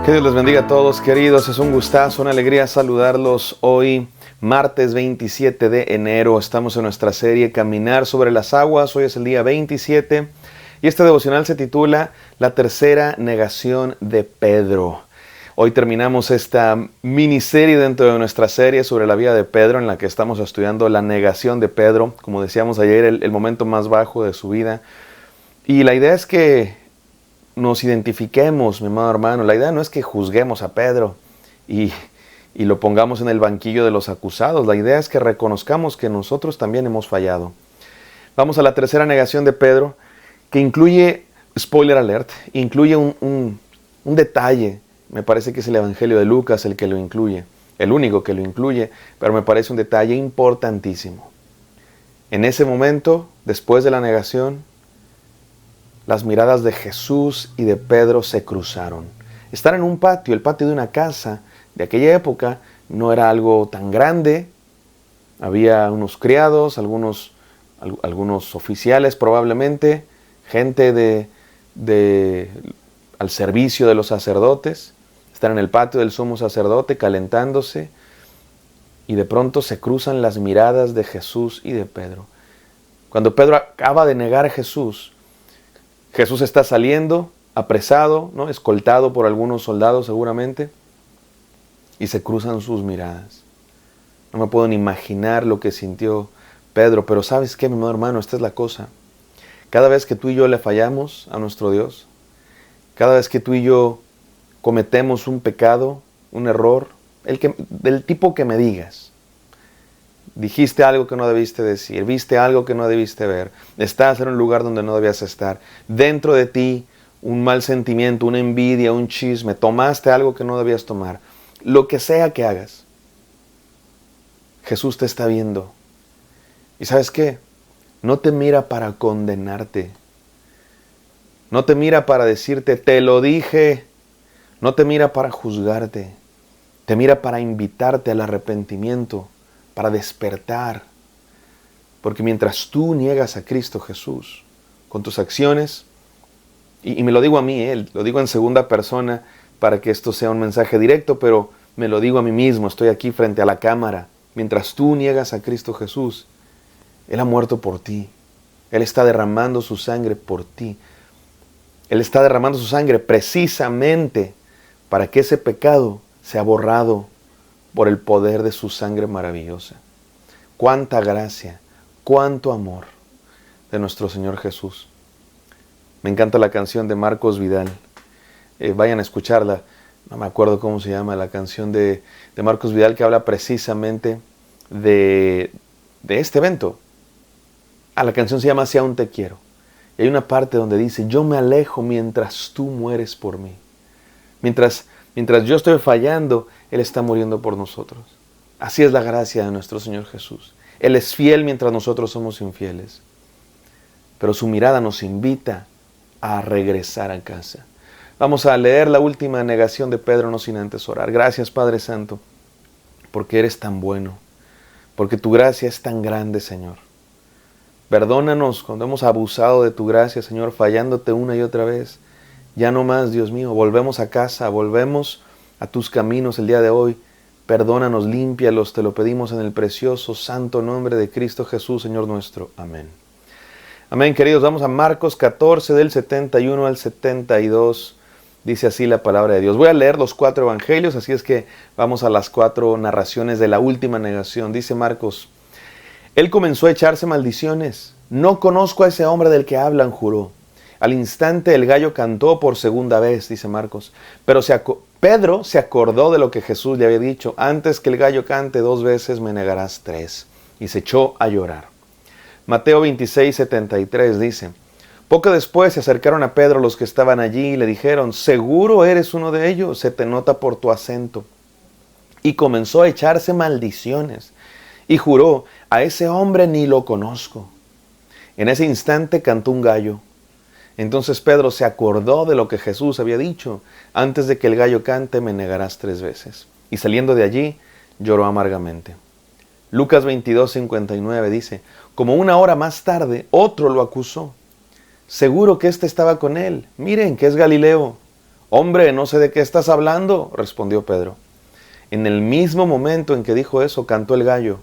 Que Dios les bendiga a todos, queridos. Es un gustazo, una alegría saludarlos hoy, martes 27 de enero. Estamos en nuestra serie Caminar sobre las aguas. Hoy es el día 27 y este devocional se titula La tercera negación de Pedro. Hoy terminamos esta miniserie dentro de nuestra serie sobre la vida de Pedro, en la que estamos estudiando la negación de Pedro. Como decíamos ayer, el momento más bajo de su vida. Y la idea es que nos identifiquemos, mi amado hermano. La idea no es que juzguemos a Pedro y lo pongamos en el banquillo de los acusados. La idea es que reconozcamos que nosotros también hemos fallado. Vamos a la tercera negación de Pedro, que incluye, spoiler alert, incluye un detalle. Me parece que es el Evangelio de Lucas el que lo incluye, el único que lo incluye, pero me parece un detalle importantísimo. En ese momento, después de la negación, las miradas de Jesús y de Pedro se cruzaron. Estar en un patio, el patio de una casa de aquella época, no era algo tan grande. Había unos criados, algunos oficiales probablemente, gente al servicio de los sacerdotes. Estar en el patio del sumo sacerdote calentándose, y de pronto se cruzan las miradas de Jesús y de Pedro. Cuando Pedro acaba de negar a Jesús, Jesús está saliendo, apresado, ¿no? Escoltado por algunos soldados seguramente, y se cruzan sus miradas. No me puedo ni imaginar lo que sintió Pedro, pero ¿sabes qué, mi amado hermano? Esta es la cosa. Cada vez que tú y yo le fallamos a nuestro Dios, cada vez que tú y yo cometemos un pecado, un error, del tipo que me digas, dijiste algo que no debiste decir, viste algo que no debiste ver, estás en un lugar donde no debías estar, dentro de ti un mal sentimiento, una envidia, un chisme, tomaste algo que no debías tomar, lo que sea que hagas, Jesús te está viendo. ¿Y sabes qué? No te mira para condenarte, no te mira para decirte, te lo dije, no te mira para juzgarte, te mira para invitarte al arrepentimiento, para despertar. Porque mientras tú niegas a Cristo Jesús con tus acciones, y me lo digo a mí, lo digo en segunda persona para que esto sea un mensaje directo, pero me lo digo a mí mismo, estoy aquí frente a la cámara. Mientras tú niegas a Cristo Jesús, Él ha muerto por ti. Él está derramando su sangre por ti. Él está derramando su sangre precisamente para que ese pecado sea borrado por el poder de su sangre maravillosa. Cuánta gracia, cuánto amor de nuestro Señor Jesús. Me encanta la canción de Marcos Vidal. Vayan a escucharla. No me acuerdo cómo se llama la canción de Marcos Vidal, que habla precisamente de este evento. La canción se llama Si aún te quiero. Y hay una parte donde dice, yo me alejo mientras tú mueres por mí. Mientras yo estoy fallando, Él está muriendo por nosotros. Así es la gracia de nuestro Señor Jesús. Él es fiel mientras nosotros somos infieles. Pero su mirada nos invita a regresar a casa. Vamos a leer la última negación de Pedro, no sin antes orar. Gracias, Padre Santo, porque eres tan bueno, porque tu gracia es tan grande, Señor. Perdónanos cuando hemos abusado de tu gracia, Señor, fallándote una y otra vez. Ya no más, Dios mío, volvemos a casa, volvemos a tus caminos el día de hoy. Perdónanos, límpialos, te lo pedimos en el precioso, santo nombre de Cristo Jesús, Señor nuestro. Amén. Amén, queridos. Vamos a Marcos 14, del 71 al 72. Dice así la palabra de Dios. Voy a leer los 4 evangelios, así es que vamos a las 4 narraciones de la última negación. Dice Marcos, él comenzó a echarse maldiciones. No conozco a ese hombre del que hablan, juró. Al instante el gallo cantó por segunda vez, dice Marcos. Pero Pedro se acordó de lo que Jesús le había dicho. Antes que el gallo cante 2 veces, me negarás 3. Y se echó a llorar. Mateo 26, 73 dice, poco después se acercaron a Pedro los que estaban allí y le dijeron, seguro eres uno de ellos, se te nota por tu acento. Y comenzó a echarse maldiciones. Y juró, a ese hombre ni lo conozco. En ese instante cantó un gallo. Entonces Pedro se acordó de lo que Jesús había dicho, antes de que el gallo cante me negarás 3 veces. Y saliendo de allí, lloró amargamente. Lucas 22, 59 dice, como 1 hora más tarde, otro lo acusó. Seguro que éste estaba con él. Miren que es Galileo. Hombre, no sé de qué estás hablando, respondió Pedro. En el mismo momento en que dijo eso, cantó el gallo.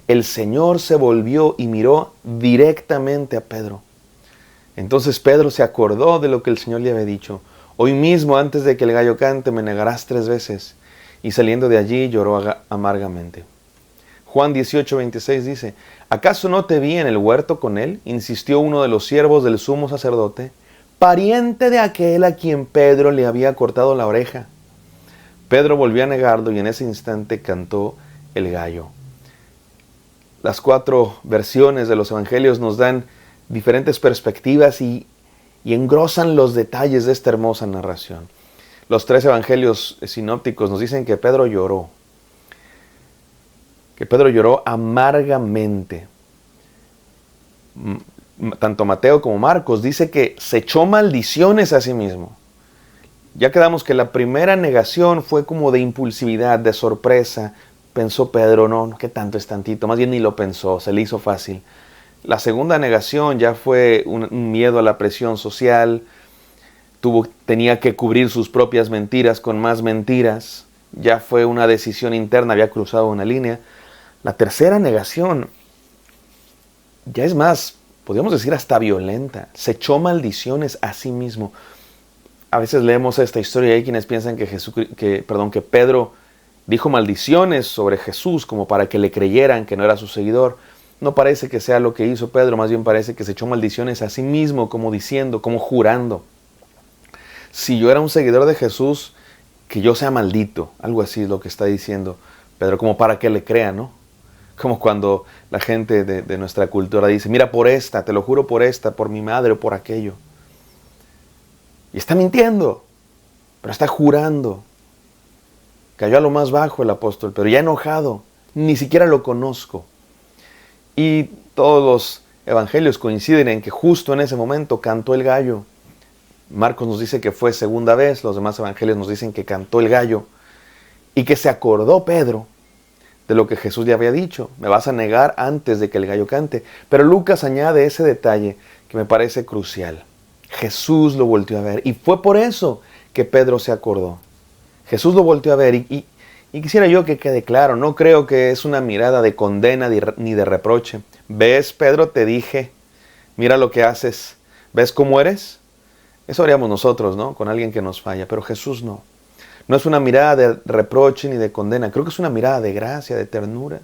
El Señor se volvió y miró directamente a Pedro. Entonces Pedro se acordó de lo que el Señor le había dicho. Hoy mismo, antes de que el gallo cante, me negarás 3 veces. Y saliendo de allí lloró amargamente. Juan 18:26 dice, ¿acaso no te vi en el huerto con él? Insistió uno de los siervos del sumo sacerdote, pariente de aquel a quien Pedro le había cortado la oreja. Pedro volvió a negarlo y en ese instante cantó el gallo. Las 4 versiones de los evangelios nos dan diferentes perspectivas y engrosan los detalles de esta hermosa narración. Los 3 evangelios sinópticos nos dicen que Pedro lloró amargamente. Tanto Mateo como Marcos dice que se echó maldiciones a sí mismo. Ya quedamos que la primera negación fue como de impulsividad, de sorpresa. Pensó Pedro, no, ¿qué tanto es tantito? Más bien ni lo pensó, se le hizo fácil. La segunda negación ya fue un miedo a la presión social. Tenía que cubrir sus propias mentiras con más mentiras. Ya fue una decisión interna, había cruzado una línea. La tercera negación ya es más, podríamos decir hasta violenta. Se echó maldiciones a sí mismo. A veces leemos esta historia y hay quienes piensan que Pedro dijo maldiciones sobre Jesús como para que le creyeran que no era su seguidor. No parece que sea lo que hizo Pedro, más bien parece que se echó maldiciones a sí mismo, como diciendo, como jurando. Si yo era un seguidor de Jesús, que yo sea maldito. Algo así es lo que está diciendo Pedro, como para que le crean, ¿no? Como cuando la gente de nuestra cultura dice, mira por esta, te lo juro por esta, por mi madre o por aquello. Y está mintiendo, pero está jurando. Cayó a lo más bajo el apóstol, pero ya enojado, ni siquiera lo conozco. Y todos los evangelios coinciden en que justo en ese momento cantó el gallo. Marcos nos dice que fue segunda vez, los demás evangelios nos dicen que cantó el gallo y que se acordó Pedro de lo que Jesús le había dicho. Me vas a negar antes de que el gallo cante. Pero Lucas añade ese detalle que me parece crucial. Jesús lo volteó a ver y fue por eso que Pedro se acordó. Jesús lo volteó a ver y quisiera yo que quede claro, no creo que es una mirada de condena ni de reproche. ¿Ves, Pedro? Te dije, mira lo que haces. ¿Ves cómo eres? Eso haríamos nosotros, ¿no? Con alguien que nos falla, pero Jesús no. No es una mirada de reproche ni de condena, creo que es una mirada de gracia, de ternura.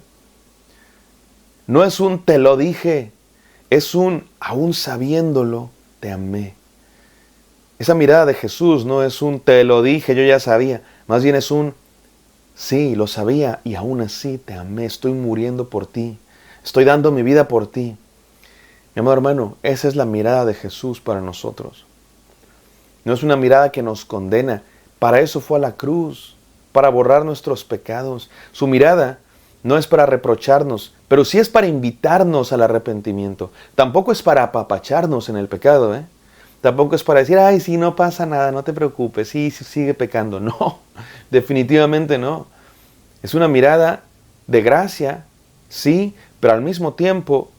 No es un te lo dije, es un aún sabiéndolo, te amé. Esa mirada de Jesús no es un te lo dije, yo ya sabía, más bien es un sí, lo sabía y aún así te amé, estoy muriendo por ti, estoy dando mi vida por ti. Mi amado hermano, esa es la mirada de Jesús para nosotros. No es una mirada que nos condena. Para eso fue a la cruz, para borrar nuestros pecados. Su mirada no es para reprocharnos, pero sí es para invitarnos al arrepentimiento. Tampoco es para apapacharnos en el pecado, ¿eh? Tampoco es para decir, ay, sí, no pasa nada, no te preocupes, sí, sigue pecando. No, definitivamente no. Es una mirada de gracia, sí, pero al mismo tiempo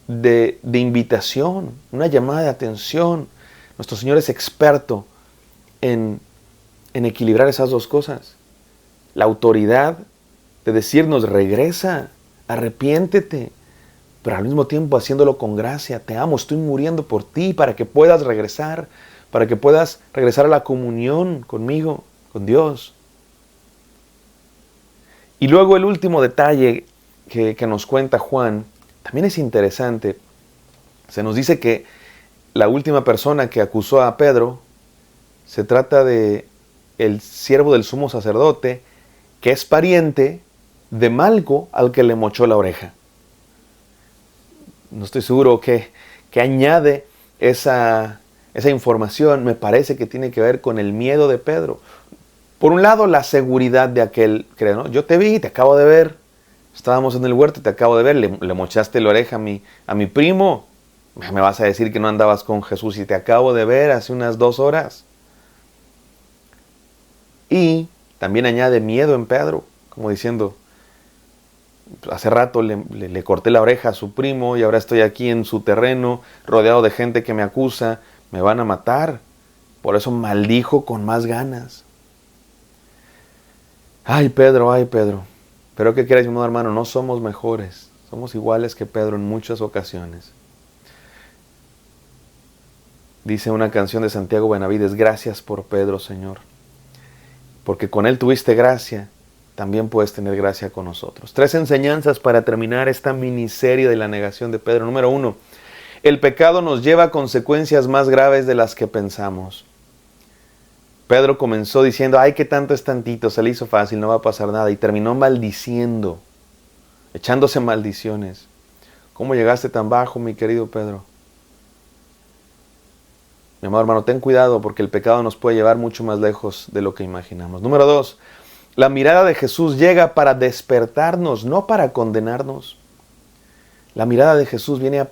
de invitación, una llamada de atención. Nuestro Señor es experto en equilibrar esas dos cosas. La autoridad de decirnos, regresa, arrepiéntete, pero al mismo tiempo haciéndolo con gracia. Te amo, estoy muriendo por ti para que puedas regresar, para que puedas regresar a la comunión conmigo, con Dios. Y luego el último detalle que nos cuenta Juan, también es interesante. Se nos dice que la última persona que acusó a Pedro se trata de el siervo del sumo sacerdote, que es pariente de Malco al que le mochó la oreja. No estoy seguro que añade esa información. Me parece que tiene que ver con el miedo de Pedro. Por un lado, la seguridad de aquel, creo, ¿no? Yo te vi, te acabo de ver. Estábamos en el huerto, te acabo de ver. Le mochaste la oreja a mi primo. Me vas a decir que no andabas con Jesús y te acabo de ver hace unas 2 horas. Y también añade miedo en Pedro, como diciendo, hace rato le corté la oreja a su primo y ahora estoy aquí en su terreno, rodeado de gente que me acusa, me van a matar. Por eso maldijo con más ganas. Ay, Pedro. Pero ¿qué quieres, mi hermano? No somos mejores. Somos iguales que Pedro en muchas ocasiones. Dice una canción de Santiago Benavides: gracias por Pedro, Señor. Porque con él tuviste gracia, también puedes tener gracia con nosotros. 3 enseñanzas para terminar esta miniserie de la negación de Pedro. Número 1, el pecado nos lleva a consecuencias más graves de las que pensamos. Pedro comenzó diciendo: ay, qué tanto es tantito, se le hizo fácil, no va a pasar nada. Y terminó maldiciendo, echándose maldiciones. ¿Cómo llegaste tan bajo, mi querido Pedro? Mi amado hermano, ten cuidado porque el pecado nos puede llevar mucho más lejos de lo que imaginamos. Número 2, la mirada de Jesús llega para despertarnos, no para condenarnos. La mirada de Jesús viene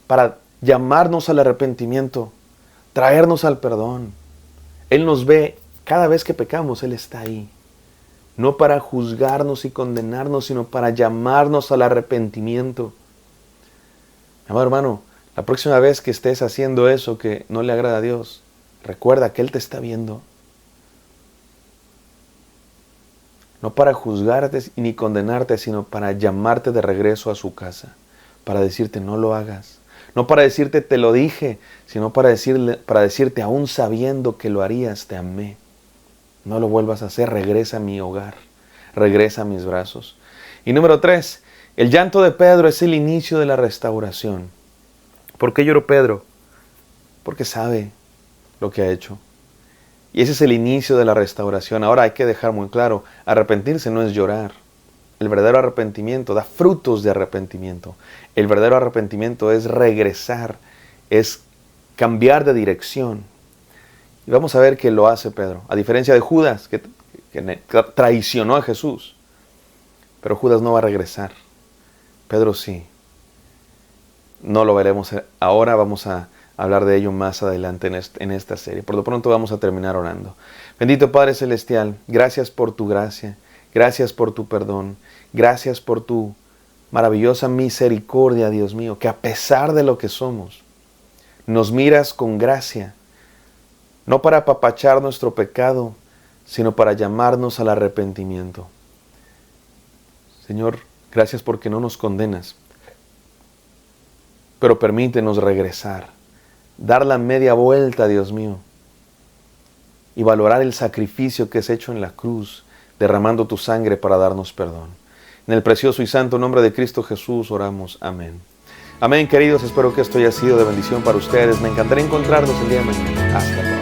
para llamarnos al arrepentimiento, traernos al perdón. Él nos ve cada vez que pecamos, Él está ahí. No para juzgarnos y condenarnos, sino para llamarnos al arrepentimiento. Mi amado hermano, la próxima vez que estés haciendo eso que no le agrada a Dios, recuerda que Él te está viendo. No para juzgarte ni condenarte, sino para llamarte de regreso a su casa. Para decirte: no lo hagas. No para decirte: te lo dije, sino para decirte: aún sabiendo que lo harías, te amé. No lo vuelvas a hacer, regresa a mi hogar, regresa a mis brazos. Y número 3, el llanto de Pedro es el inicio de la restauración. ¿Por qué lloró Pedro? Porque sabe lo que ha hecho. Y ese es el inicio de la restauración. Ahora hay que dejar muy claro, arrepentirse no es llorar. El verdadero arrepentimiento da frutos de arrepentimiento. El verdadero arrepentimiento es regresar, es cambiar de dirección. Y vamos a ver que lo hace Pedro. A diferencia de Judas, que traicionó a Jesús. Pero Judas no va a regresar. Pedro sí. No lo veremos ahora, vamos a hablar de ello más adelante en esta serie. Por lo pronto vamos a terminar orando. Bendito Padre Celestial, gracias por tu gracia, gracias por tu perdón, gracias por tu maravillosa misericordia, Dios mío, que a pesar de lo que somos, nos miras con gracia, no para apapachar nuestro pecado, sino para llamarnos al arrepentimiento. Señor, gracias porque no nos condenas, pero permítenos regresar, dar la media vuelta, Dios mío, y valorar el sacrificio que es hecho en la cruz, derramando tu sangre para darnos perdón. En el precioso y santo nombre de Cristo Jesús oramos. Amén. Amén, queridos. Espero que esto haya sido de bendición para ustedes. Me encantaría encontrarlos el día de mañana. Hasta luego.